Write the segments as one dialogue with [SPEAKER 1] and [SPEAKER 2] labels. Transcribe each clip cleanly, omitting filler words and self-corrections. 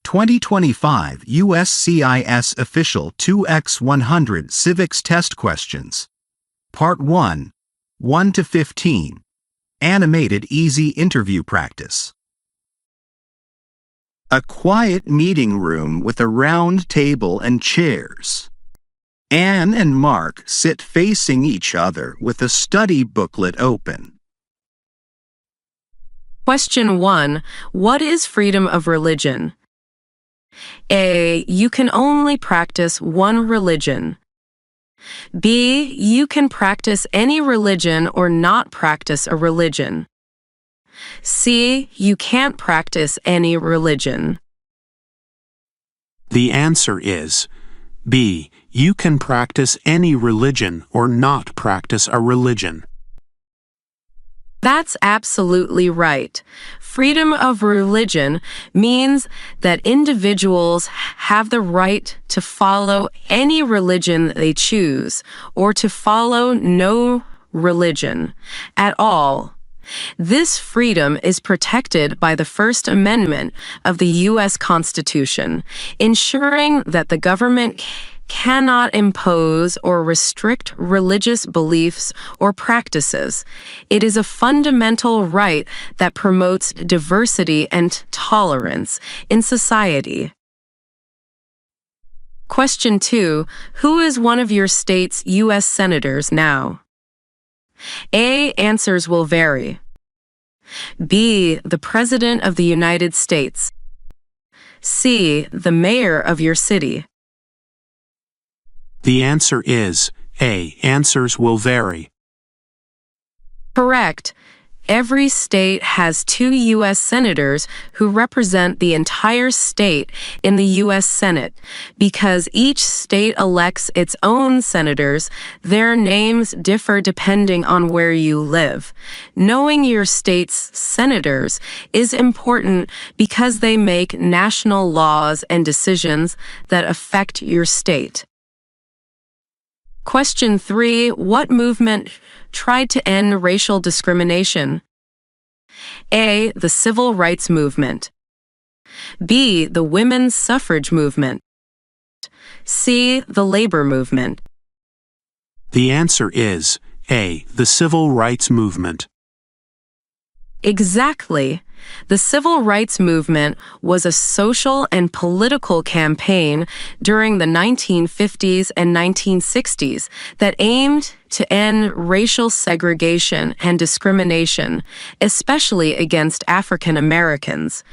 [SPEAKER 1] 2025 USCIS Official 2x100 Civics Test Questions. Part 1, 1 to 15. Animated Easy Interview Practice. A quiet meeting room with a round table and chairs. Anne and Mark sit facing each other with a study booklet open.
[SPEAKER 2] Question 1. What is freedom of religion? A. You can only practice one religion. B. You can practice any religion or not practice a religion. C. You can't practice any religion.
[SPEAKER 3] The answer is B. You can practice any religion or not practice a religion.
[SPEAKER 2] That's absolutely right. Freedom of religion means that individuals have the right to follow any religion they choose or to follow no religion at all. This freedom is protected by the First Amendment of the U.S. Constitution, ensuring that the government cannot impose or restrict religious beliefs or practices. It is a fundamental right that promotes diversity and tolerance in society. Question 2. Who is one of your state's U.S. senators now? A. Answers will vary. B. The President of the United States. C. The Mayor of your city.
[SPEAKER 3] The answer is A. Answers will vary.
[SPEAKER 2] Correct. Every state has 2 U.S. senators who represent the entire state in the U.S. Senate. Because each state elects its own senators, their names differ depending on where you live. Knowing your state's senators is important because they make national laws and decisions that affect your state. Question 3. What movement tried to end racial discrimination? A. The Civil Rights Movement. B. The Women's Suffrage Movement. C. The Labor Movement.
[SPEAKER 3] The answer is A. The Civil Rights Movement.
[SPEAKER 2] Exactly. The Civil Rights Movement was a social and political campaign during the 1950s and 1960s that aimed to end racial segregation and discrimination, especially against African Americans.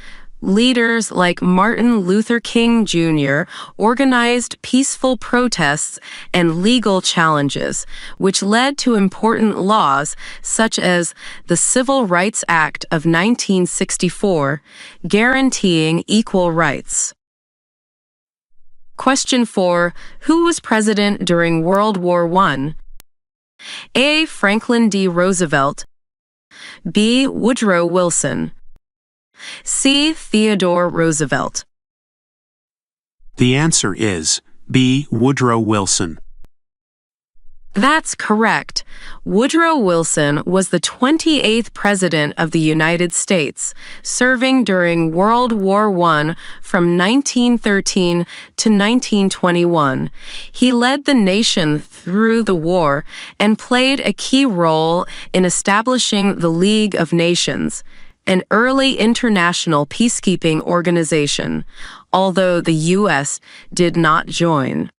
[SPEAKER 2] Leaders like Martin Luther King Jr. organized peaceful protests and legal challenges, which led to important laws such as the Civil Rights Act of 1964, guaranteeing equal rights. Question 4. Who was president during World War I? A. Franklin D. Roosevelt. B. Woodrow Wilson. C. Theodore Roosevelt.
[SPEAKER 3] The answer is B. Woodrow Wilson.
[SPEAKER 2] That's correct. Woodrow Wilson was the 28th President of the United States, serving during World War I from 1913 to 1921. He led the nation through the war and played a key role in establishing the League of Nations, an early international peacekeeping organization, although the U.S. did not join.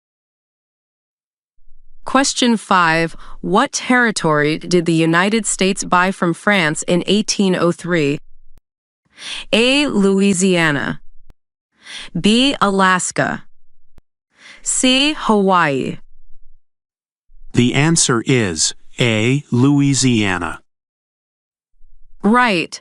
[SPEAKER 2] Question 5. What territory did the United States buy from France in 1803? A. Louisiana. B. Alaska. C. Hawaii.
[SPEAKER 3] The answer is A. Louisiana.
[SPEAKER 2] Right.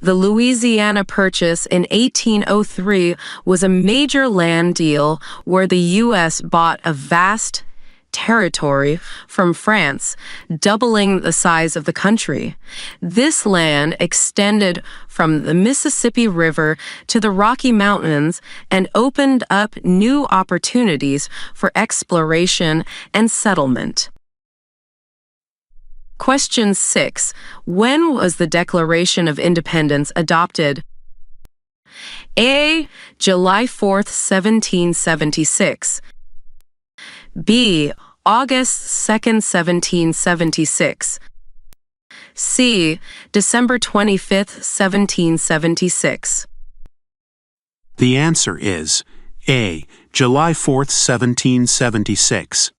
[SPEAKER 2] The Louisiana Purchase in 1803 was a major land deal where the U.S. bought a vast territory from France, doubling the size of the country. This land extended from the Mississippi River to the Rocky Mountains and opened up new opportunities for exploration and settlement. Question 6. When was the Declaration of Independence adopted? A. July 4th, 1776. B. August 2nd, 1776. C. December 25th, 1776.
[SPEAKER 3] The answer is A. July 4th, 1776.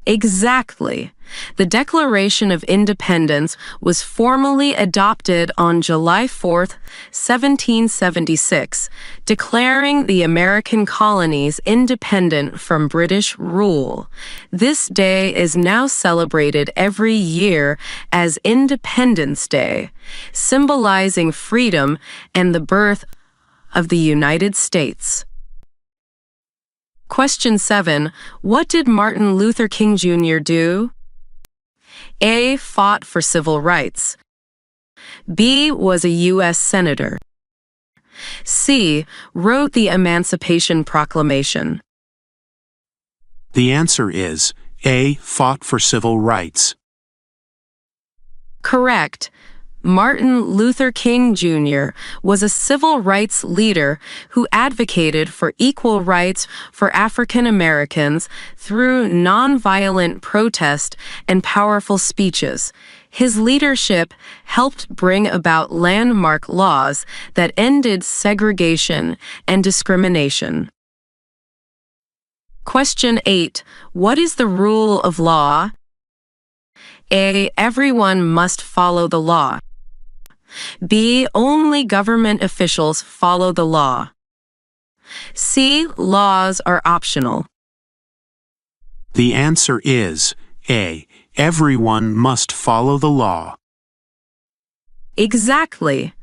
[SPEAKER 2] Exactly. The Declaration of Independence was formally adopted on July 4th, 1776, declaring the American colonies independent from British rule. This day is now celebrated every year as Independence Day, symbolizing freedom and the birth of the United States. Question 7. What did Martin Luther King Jr. do? A. Fought for civil rights. B. Was a U.S. Senator. C. Wrote the Emancipation Proclamation.
[SPEAKER 3] The answer is A. Fought for civil rights.
[SPEAKER 2] Correct. Martin Luther King Jr. was a civil rights leader who advocated for equal rights for African Americans through nonviolent protest and powerful speeches. His leadership helped bring about landmark laws that ended segregation and discrimination. Question 8. What is the rule of law? A. Everyone must follow the law. B. Only government officials follow the law. C. Laws are optional.
[SPEAKER 3] The answer is A. Everyone must follow the law.
[SPEAKER 2] Exactly.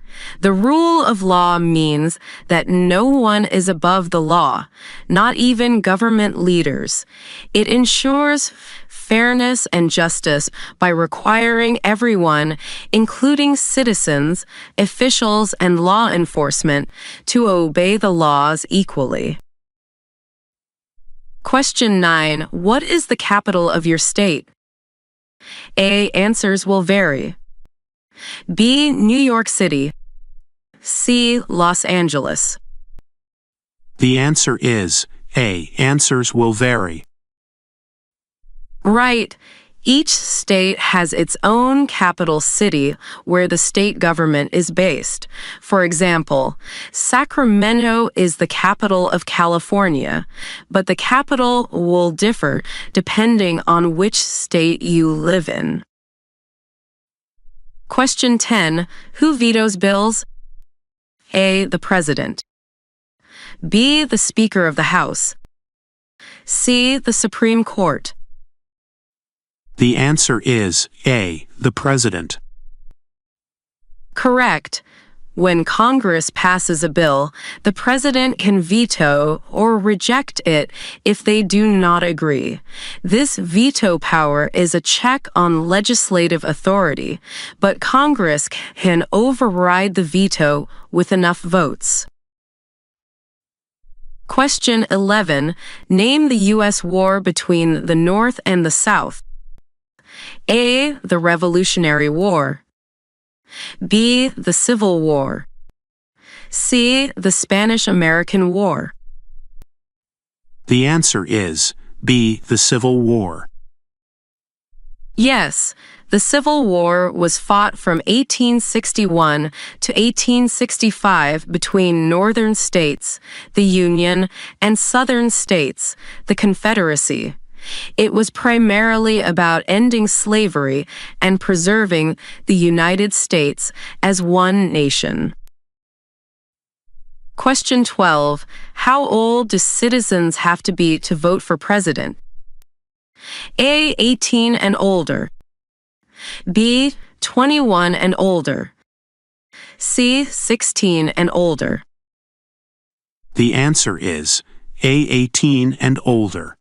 [SPEAKER 2] The rule of law means that no one is above the law, not even government leaders. It ensures fairness and justice by requiring everyone, including citizens, officials, and law enforcement, to obey the laws equally. Question 9. What is the capital of your state? A. Answers will vary. B. New York City. C. Los Angeles.
[SPEAKER 3] The answer is A. Answers will vary.
[SPEAKER 2] Right. Each state has its own capital city where the state government is based. For example, Sacramento is the capital of California, but the capital will differ depending on which state you live in. Question 10. Who vetoes bills? A. The President. B. The Speaker of the House. C. The Supreme Court.
[SPEAKER 3] The answer is A. The President.
[SPEAKER 2] Correct. When Congress passes a bill, the President can veto or reject it if they do not agree. This veto power is a check on legislative authority, but Congress can override the veto with enough votes. Question 11. Name the U.S. war between the North and the South. A. The Revolutionary War. B. The Civil War. C. The Spanish-American War.
[SPEAKER 3] The answer is B. The Civil War.
[SPEAKER 2] Yes, the Civil War was fought from 1861 to 1865 between Northern states, the Union, and Southern states, the Confederacy. It was primarily about ending slavery and preserving the United States as one nation. Question 12. How old do citizens have to be to vote for president? A. 18 and older. B. 21 and older. C. 16 and older.
[SPEAKER 3] The answer is A. 18 and older.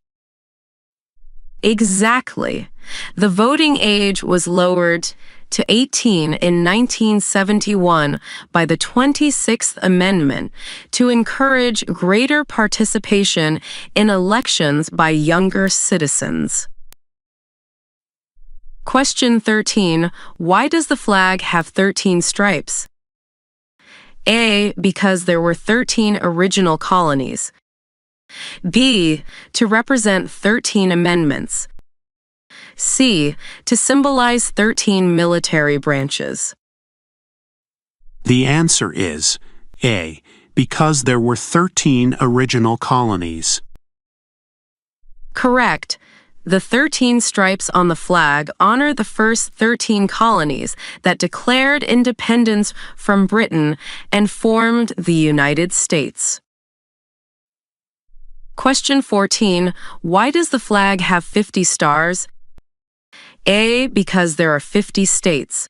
[SPEAKER 2] Exactly. The voting age was lowered to 18 in 1971 by the 26th Amendment to encourage greater participation in elections by younger citizens. Question 13. Why does the flag have 13 stripes? A, because there were 13 original colonies. B, to represent 13 amendments. C, to symbolize 13 military branches.
[SPEAKER 3] The answer is A, because there were 13 original colonies.
[SPEAKER 2] Correct. The 13 stripes on the flag honor the first 13 colonies that declared independence from Britain and formed the United States. Question 14. Why does the flag have 50 stars? A, because there are 50 states.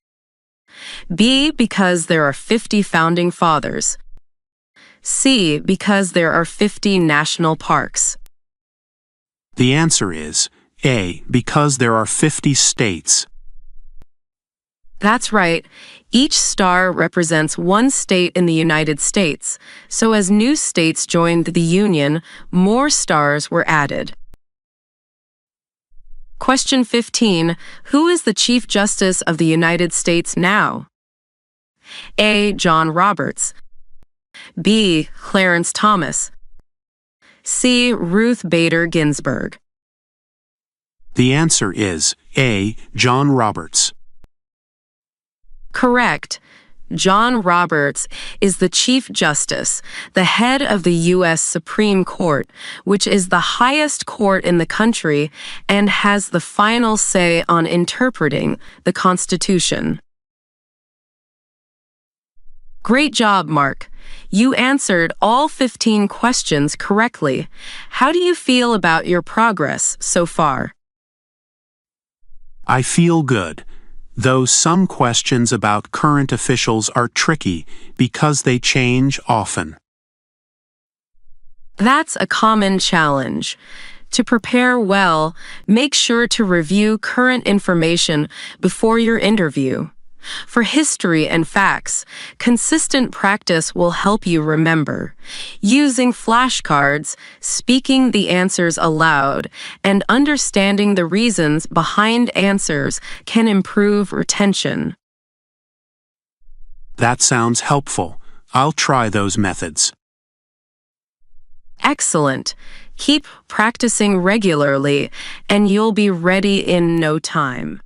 [SPEAKER 2] B, because there are 50 founding fathers. C, because there are 50 national parks.
[SPEAKER 3] The answer is A, because there are 50 states.
[SPEAKER 2] That's right. Each star represents one state in the United States, so as new states joined the Union, more stars were added. Question 15. Who is the Chief Justice of the United States now? A, John Roberts. B, Clarence Thomas. C, Ruth Bader Ginsburg.
[SPEAKER 3] The answer is A, John Roberts.
[SPEAKER 2] Correct. John Roberts is the Chief Justice, the head of the U.S. Supreme Court, which is the highest court in the country and has the final say on interpreting the Constitution. Great job, Mark. You answered all 15 questions correctly. How do you feel about your progress so far?
[SPEAKER 3] I feel good, though some questions about current officials are tricky because they change often.
[SPEAKER 2] That's a common challenge. To prepare well, make sure to review current information before your interview. For history and facts, consistent practice will help you remember. Using flashcards, speaking the answers aloud, and understanding the reasons behind answers can improve retention.
[SPEAKER 3] That sounds helpful. I'll try those methods.
[SPEAKER 2] Excellent. Keep practicing regularly, and you'll be ready in no time.